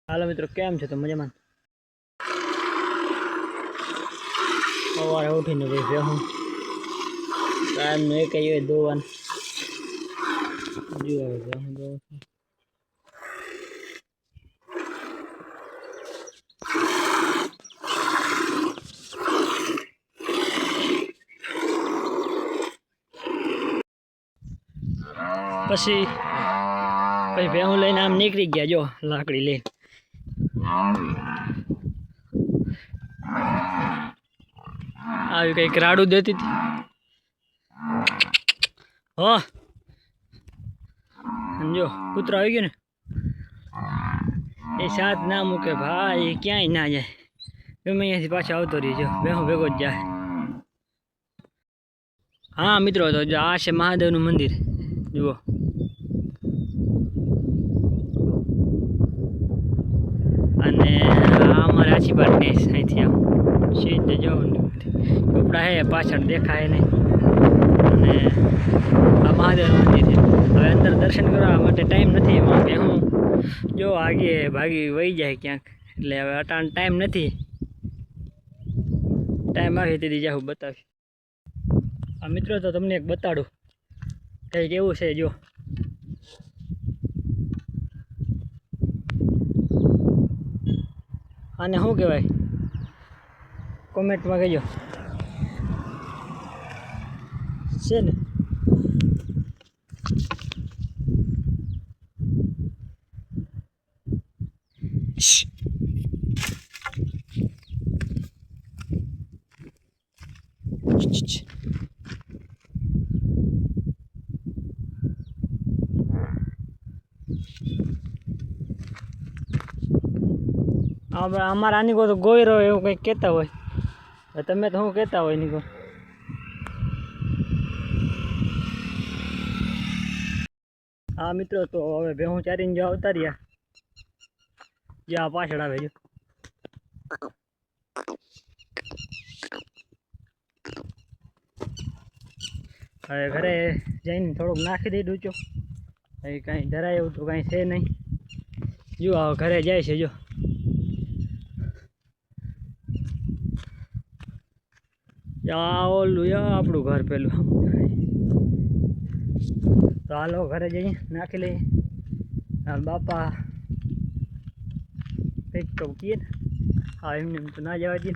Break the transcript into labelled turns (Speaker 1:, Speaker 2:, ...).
Speaker 1: હાલો મિત્રો, કેમ છો? તો મજામાં? સવારે ઉઠીને ભાઈ હું કારનું એક કહીએ દોવાન પછી પછી ભેહું લઈને આમ નીકળી ગયા. જો લાકડી લઈને આવી કઈક રાડું દેતી હતી. હો સમજો કૂતરો આવી ગયો ને એ સાથ ના મૂકે ભાઈ, એ ક્યાંય ના જાય. ગમે અહીંયાથી પાછો આવતો રહીજો, ભેહું ભેગો જ જાય. હા મિત્રો, તો જો આ છે મહાદેવનું મંદિર. જુઓ અને અમારે આછી પાટને અહીંથી આમ સીધે જવાનું ચોપડા હે પાછળ દેખાય નહીં. અને આ મહાદેવનું મંદિર છે. હવે અંદર દર્શન કરવા માટે ટાઈમ નથી. એમાં કે હું જો આગે ભાગી વહી જાય ક્યાંક, એટલે હવે અટાણ ટાઈમ નથી. ટાઈમ આવે તેથી જાઉં બતાવીશ. આ મિત્રો તો તમને એક બતાડું કંઈક એવું છે. જો આને શું કહેવાય કોમેન્ટમાં કહેજો. છે ને અમારા આની તો ગોયરો એવું કંઈક કહેતા હોય. તમે તો શું કહેતા હોય નીકો? હા મિત્રો, તો હવે ભેહું ચારીને જો આવતા રહ્યા. જ્યાં પાછળ આવે જો હવે ઘરે જઈને થોડુંક નાખી દઈ ડૂચો. હવે કાંઈ ધરાય એવું તો કાંઈ છે નહીં. જો હવે ઘરે જાય છે. જો ઓલું આપણું ઘર પેલું. તો હાલો ઘરે જઈએ નાખી લઈએ. હાલ બાપા કંઈક તો કહીએ ને. હા એમને એમ તો ના જવા દઈએ.